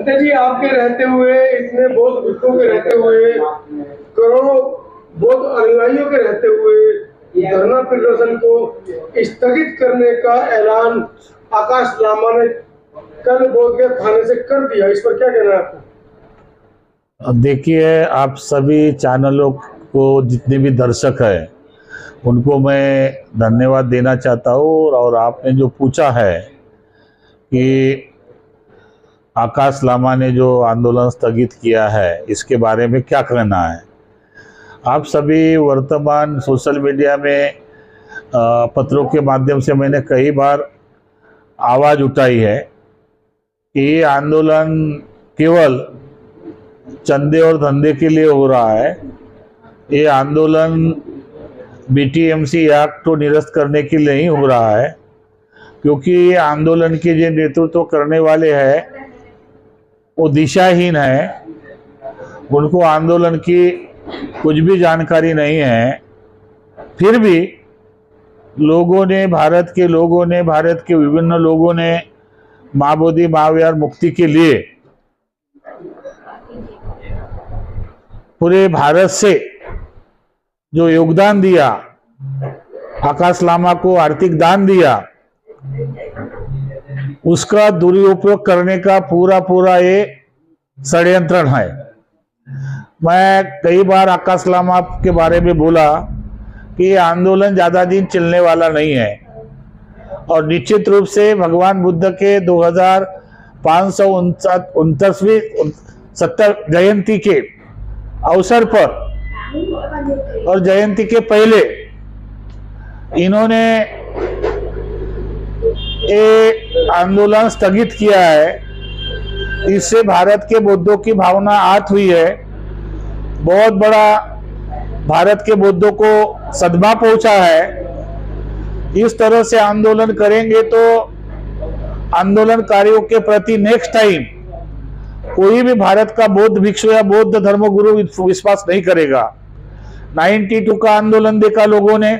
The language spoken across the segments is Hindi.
भंते जी, आपके रहते हुए, इतने बौद्ध भिक्षुओं के रहते हुए, करोड़ों बौद्ध अनुयायियों के रहते हुए धरना प्रदर्शन को स्थगित करने का ऐलान आकाश लामा ने कल बोधगया थाने से कर दिया। इस पर क्या कहना है आपको? देखिए, आप सभी चैनलों को, जितने भी दर्शक हैं, उनको मैं धन्यवाद देना चाहता हूँ। और आपने जो पूछा है कि आकाश लामा ने जो आंदोलन स्थगित किया है, इसके बारे में क्या कहना है। आप सभी वर्तमान सोशल मीडिया में पत्रों के माध्यम से मैंने कई बार आवाज़ उठाई है कि ये आंदोलन केवल चंदे और धंधे के लिए हो रहा है। ये आंदोलन बीटीएमसी एक्ट को निरस्त करने के लिए नहीं हो रहा है, क्योंकि ये आंदोलन के जो नेतृत्व करने वाले हैं वो दिशाहीन है, उनको आंदोलन की कुछ भी जानकारी नहीं है। फिर भी लोगों ने, भारत के विभिन्न लोगों ने माँ बोधि महाविहार मुक्ति के लिए पूरे भारत से जो योगदान दिया, आकाश लामा को आर्थिक दान दिया, उसका दुरुपयोग करने का पूरा ये षड्यंत्र है। मैं कई बार आकाश लामा के बारे में बोला कि ये आंदोलन ज्यादा दिन चलने वाला नहीं है, और निश्चित रूप से भगवान बुद्ध के 2529वीं जयंती के अवसर पर और जयंती के पहले इन्होंने ये आंदोलन स्थगित किया है। इससे भारत के बौद्धों की भावना आहत हुई है। बहुत बड़ा भारत के बौद्धों को सदमा पहुंचा है। इस तरह से आंदोलन करेंगे तो आंदोलनकारियों के प्रति नेक्स्ट टाइम कोई भी भारत का बौद्ध भिक्षु या बौद्ध धर्मगुरु विश्वास नहीं करेगा। 92 का आंदोलन देखा लोगों ने।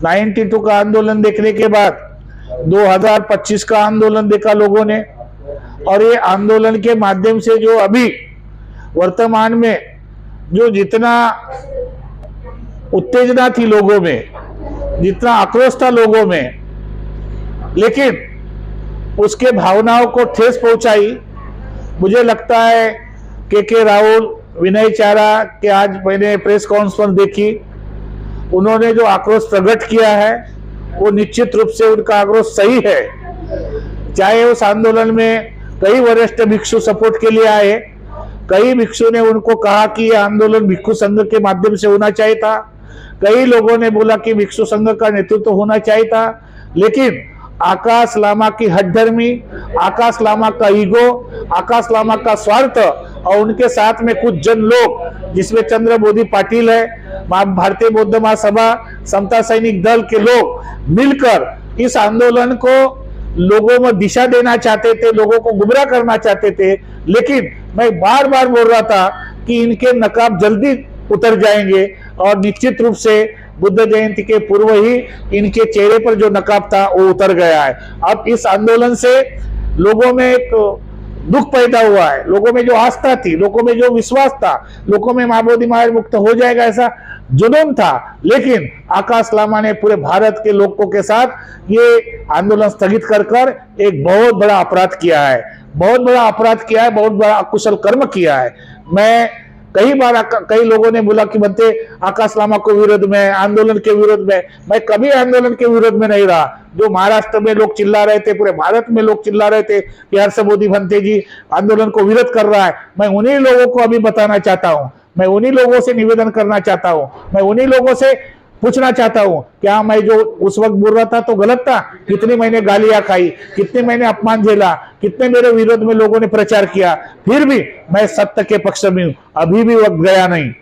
92 का आंदोलन देखने के बाद 2025 का आंदोलन देखा लोगों ने। और ये आंदोलन के माध्यम से जो अभी वर्तमान में जो जितना उत्तेजना थी लोगों में, जितना आक्रोश था लोगों में, लेकिन उसके भावनाओं को ठेस पहुंचाई। मुझे लगता है के राहुल, विनय चारा के आज मैंने प्रेस कॉन्फ्रेंस देखी, उन्होंने जो आक्रोश प्रकट किया है वो निश्चित रूप से उनका आक्रोश सही है। चाहे उस आंदोलन में कई वरिष्ठ भिक्षु सपोर्ट के लिए आए, कई भिक्षु ने उनको कहा कि यह आंदोलन भिक्षु संघ के माध्यम से होना चाहिए था, कई लोगों ने बोला कि भिक्षु संघ का नेतृत्व होना चाहिए था। लेकिन आकाश लामा की हठधर्मी, आकाश लामा का ईगो, आकाश लामा का स्वार्थ और उनके साथ में कुछ जन लोग, जिसमें चंद्र बोधि पाटिल है, भारतीय बौद्ध महासभा, समता सैनिक दल के लोग मिलकर इस आंदोलन को लोगों में दिशा देना चाहते थे, लोगों को गुमराह करना चाहते थे। लेकिन मैं बार बार बोल रहा था कि इनके नकाब जल्दी उतर जाएंगे, और निश्चित रूप से बुद्ध जयंती के पूर्व ही इनके चेहरे पर जो नकाब था वो उतर गया है। अब इस आंदोलन से लोगों में एक दुख पैदा हुआ है, लोगों में जो आस्था थी, लोगों में जो विश्वास था, लोगों में माँ बोधि महावीर मुक्त हो जाएगा ऐसा जुनून था। लेकिन आकाश लामा ने पूरे भारत के लोगों के साथ ये आंदोलन स्थगित कर एक बहुत बड़ा अपराध किया है, बहुत बड़ा अपराध किया है, बहुत बड़ा अकुशल कर्म किया है। मैं कई बार कई लोगों ने बोला कि बनते आकाश लामा को विरोध में, आंदोलन के विरोध में। मैं कभी आंदोलन के विरोध में नहीं रहा। जो महाराष्ट्र में लोग चिल्ला रहे थे, पूरे भारत में लोग चिल्ला रहे थे कि हर्ष बोधि भंते जी आंदोलन को विरोध कर रहा है, मैं उन्हीं लोगों को अभी बताना चाहता हूं, मैं उन्हीं लोगों से निवेदन करना चाहता हूं, मैं उन्हीं लोगों से पूछना चाहता हूं, क्या मैं जो उस वक्त बोल रहा था तो गलत था? कितनी मैंने गालियां खाई, कितने मैंने अपमान झेला, कितने मेरे विरोध में लोगों ने प्रचार किया, फिर भी मैं सत्य के पक्ष में हूं। अभी भी वक्त गया नहीं।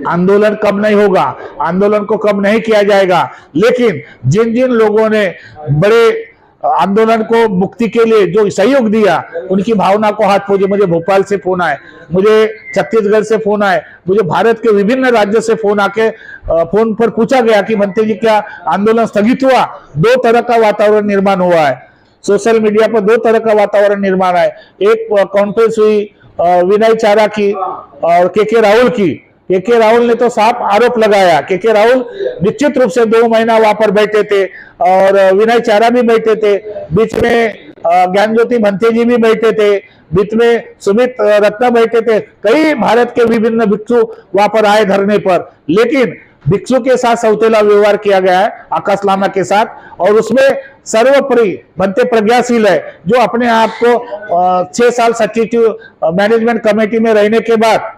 आंदोलन कम नहीं होगा, आंदोलन को कम नहीं किया जाएगा। लेकिन जिन जिन लोगों ने बड़े आंदोलन को मुक्ति के लिए जो सहयोग दिया, उनकी भावना को हाथ पहुंचे। मुझे भोपाल से फोन आए, मुझे छत्तीसगढ़ से फोन आए, मुझे भारत के विभिन्न राज्यों से फोन आके फोन पर पूछा गया कि भंते जी क्या आंदोलन स्थगित हुआ? दो तरह का वातावरण निर्माण हुआ है। सोशल मीडिया पर दो तरह का वातावरण निर्माण है। एक कॉन्फ्रेंस हुई विनय चारा की और के राहुल की। के राहुल ने तो साफ आरोप लगाया। के राहुल निश्चित रूप से 2 महीना वहां पर बैठे थे और विनय चारा भी बैठे थे, बीच में ज्ञानज्योति भंते जी भी बैठे थे, बीच में सुमित रत्ना बैठे थे। कई भारत के विभिन्न भिक्षु वहां पर आए धरने पर, लेकिन भिक्षु के साथ सौतेला व्यवहार किया गया है आकाश लामा के साथ, और उसमें सर्वोपरि भंते प्रज्ञाशील है, जो अपने आप को 6 साल सचिव मैनेजमेंट कमेटी में रहने के बाद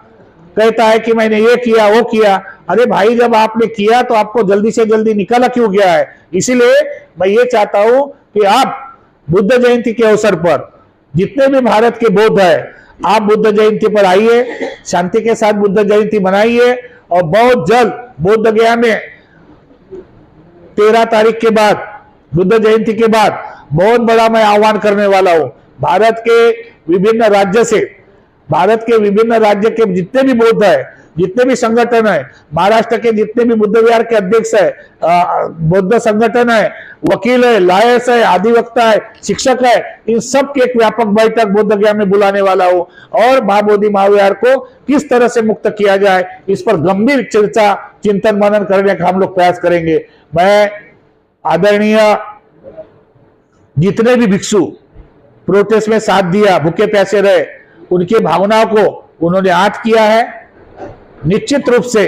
कहता है कि मैंने ये किया वो किया। अरे भाई, जब आपने किया तो आपको जल्दी से जल्दी निकाला क्यों गया है? इसीलिए मैं ये चाहता हूं कि आप बुद्ध जयंती के अवसर पर जितने भी भारत के बौद्ध है, आप बुद्ध जयंती पर आइए, शांति के साथ बुद्ध जयंती मनाइए। और बहुत जल्द बुद्ध गया में 13 तारीख के बाद, बुद्ध जयंती के बाद बहुत बड़ा मैं आह्वान करने वाला हूं। भारत के विभिन्न राज्य से, भारत के विभिन्न राज्य के जितने भी बौद्ध है, जितने भी संगठन है, महाराष्ट्र के जितने भी बुद्ध विहार के अध्यक्ष है, बौद्ध संगठन है, वकील है, लायर्स है, अधिवक्ता है, शिक्षक है, इन सब की एक व्यापक बैठक बुद्ध गया में बुलाने वाला हूं। और महाबोधि महाविहार को किस तरह से मुक्त किया जाए, इस पर गंभीर चर्चा, चिंतन मनन करने का हम लोग प्रयास करेंगे। मैं आदरणीय जितने भी भिक्षु प्रोटेस्ट में साथ दिया, भूखे प्यासे रहे, उनकी भावनाओं को उन्होंने आठ किया है। निश्चित रूप से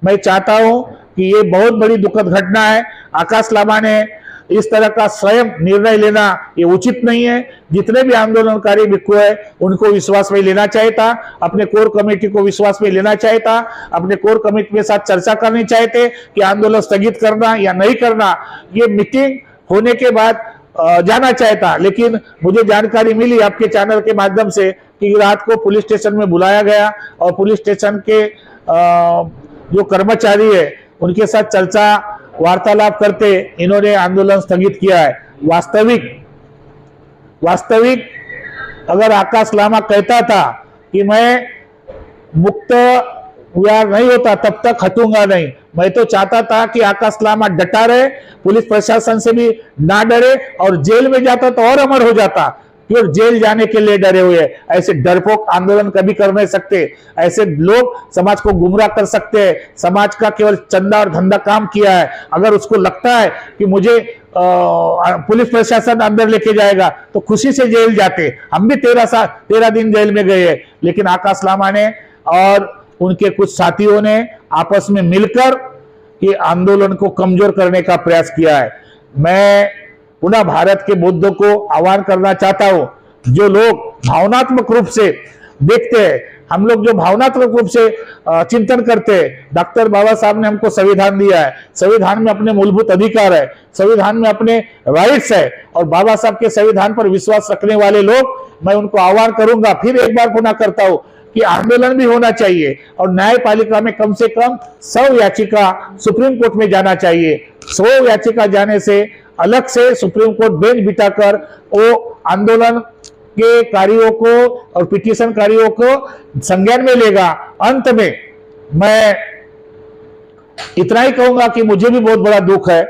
मैं चाहता हूं कि ये बहुत बड़ी दुखद घटना है। आकाश लामा ने इस तरह का स्वयं निर्णय लेना ये उचित नहीं है। जितने भी आंदोलनकारी भिक्षु है उनको विश्वास में लेना चाहिए था, अपने कोर कमेटी को विश्वास में लेना चाहिए था, अपने कोर कमेटी के साथ चर्चा करनी चाहिए थे कि आंदोलन स्थगित करना या नहीं करना। ये मीटिंग होने के बाद जाना चाहता, लेकिन मुझे जानकारी मिली आपके चैनल के माध्यम से कि रात को पुलिस स्टेशन में बुलाया गया और पुलिस स्टेशन के जो कर्मचारी है उनके साथ चर्चा वार्तालाप करते इन्होंने आंदोलन स्थगित किया है। वास्तविक अगर आकाश लामा कहता था कि मैं मुक्त विहार नहीं होता तब तक हटूंगा नहीं, मैं तो चाहता था कि आकाश लामा डटा रहे, पुलिस प्रशासन से भी ना डरे, और जेल में जाता तो और अमर हो जाता। फिर जेल जाने के लिए डरे हुए, ऐसे डरपोक आंदोलन कभी कर नहीं सकते। ऐसे लोग समाज को गुमराह कर सकते हैं। समाज का केवल चंदा और धंधा काम किया है। अगर उसको लगता है कि मुझे पुलिस प्रशासन अंदर लेके जाएगा तो खुशी से जेल जाते। हम भी 13 दिन जेल में गए, लेकिन आकाश लामा ने और उनके कुछ साथियों ने आपस में मिलकर ये आंदोलन को कमजोर करने का प्रयास किया है। मैं पुनः भारत के बौद्धों को आह्वान करना चाहता हूं, जो लोग भावनात्मक रूप से देखते हैं, हम लोग जो भावनात्मक रूप से चिंतन करते हैं, डॉक्टर बाबा साहब ने हमको संविधान दिया है, संविधान में अपने मूलभूत अधिकार है, संविधान में अपने राइट्स है, और बाबा साहब के संविधान पर विश्वास रखने वाले लोग, मैं उनको आह्वान करूंगा, फिर एक बार पुनः करता हूं कि आंदोलन भी होना चाहिए और न्यायपालिका में कम से कम 100 याचिका सुप्रीम कोर्ट में जाना चाहिए। 100 याचिका जाने से अलग से सुप्रीम कोर्ट बेंच बिठाकर वो आंदोलन के कार्यों को और पिटीशनकारियों को संज्ञान में लेगा। अंत में मैं इतना ही कहूंगा कि मुझे भी बहुत बड़ा दुख है।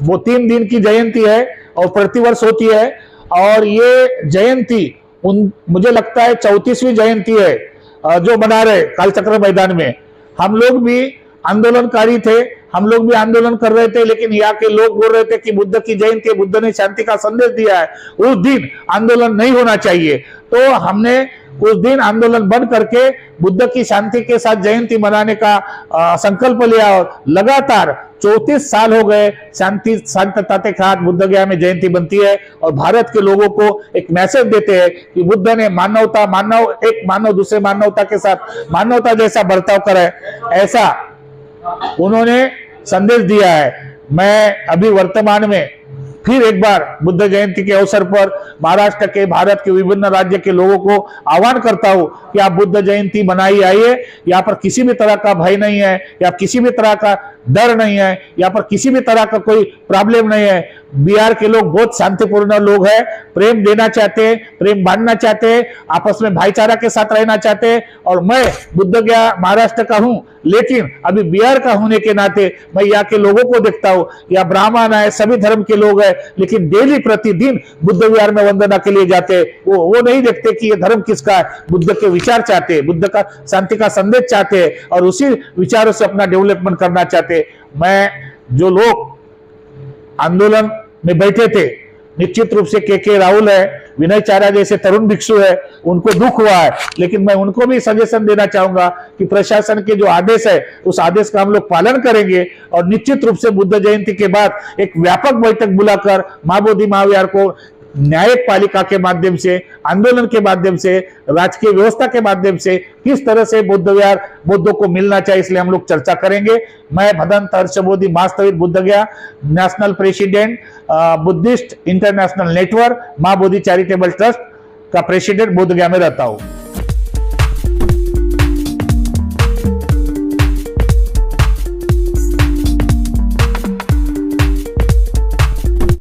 वो 3 दिन की जयंती है और प्रतिवर्ष होती है, और ये जयंती मुझे लगता है 34वीं जयंती है जो मना रहे कालचक्र मैदान में। हम लोग भी आंदोलनकारी थे, हम लोग भी आंदोलन कर रहे थे, लेकिन यहाँ के लोग बोल रहे थे कि बुद्ध की जयंती है, बुद्ध ने शांति का संदेश दिया है, उस दिन आंदोलन नहीं होना चाहिए। तो हमने उस दिन आंदोलन बंद करके बुद्ध की शांति के साथ जयंती मनाने का संकल्प लिया, और लगातार 34 साल हो गए शांतता के साथ बुद्ध गया में जयंती बनती है। और भारत के लोगों को एक मैसेज देते हैं कि बुद्ध ने एक मानव दूसरे मानवता के साथ मानवता जैसा बर्ताव करे, ऐसा उन्होंने संदेश दिया है। मैं अभी वर्तमान में फिर एक बार बुद्ध जयंती के अवसर पर महाराष्ट्र के, भारत के विभिन्न राज्य के लोगों को आह्वान करता हूं कि आप बुद्ध जयंती मनाइए, आइए। यहाँ पर किसी भी तरह का भय नहीं है, या किसी भी तरह का डर नहीं है, यहाँ पर किसी भी तरह का कोई प्रॉब्लम नहीं है। बिहार के लोग बहुत शांतिपूर्ण लोग हैं, प्रेम देना चाहते हैं, प्रेम बांटना चाहते हैं, आपस में भाईचारा के साथ रहना चाहते हैं। और मैं बुद्धगया महाराष्ट्र का हूं, लेकिन अभी बिहार का होने के नाते मैं यहाँ के लोगों को देखता हूं, यहाँ ब्राह्मण है, सभी धर्म के लोग हैं, लेकिन डेली प्रतिदिन बुद्ध विहार में वंदना के लिए जाते हैं। वो नहीं देखते कि ये धर्म किसका है, बुद्ध के विचार चाहते हैं, बुद्ध का शांति का संदेश चाहते हैं और उसी विचारों से अपना डेवलपमेंट करना चाहते हैं। मैं जो लोग आंदोलन में बैठे थे, निश्चित रूप से के राहुल है, विनय चारा जैसे तरुण भिक्षु है, उनको दुख हुआ है, लेकिन मैं उनको भी सजेशन देना चाहूंगा कि प्रशासन के जो आदेश है उस आदेश का हम लोग पालन करेंगे और निश्चित रूप से बुद्ध जयंती के बाद एक व्यापक बैठक बुलाकर मां बोधि महाविहार को न्यायिक पालिका के माध्यम से, आंदोलन के माध्यम से, राजकीय व्यवस्था के माध्यम से किस तरह से बुद्ध विहार बुद्धों को मिलना चाहिए, इसलिए हम लोग चर्चा करेंगे। मैं Bhadant Harshbodhi Mahasthavir Buddhagaya, national president, Buddhist international network, Maa Bodhi charitable trust का प्रेसिडेंट बोधगया में रहता हूं।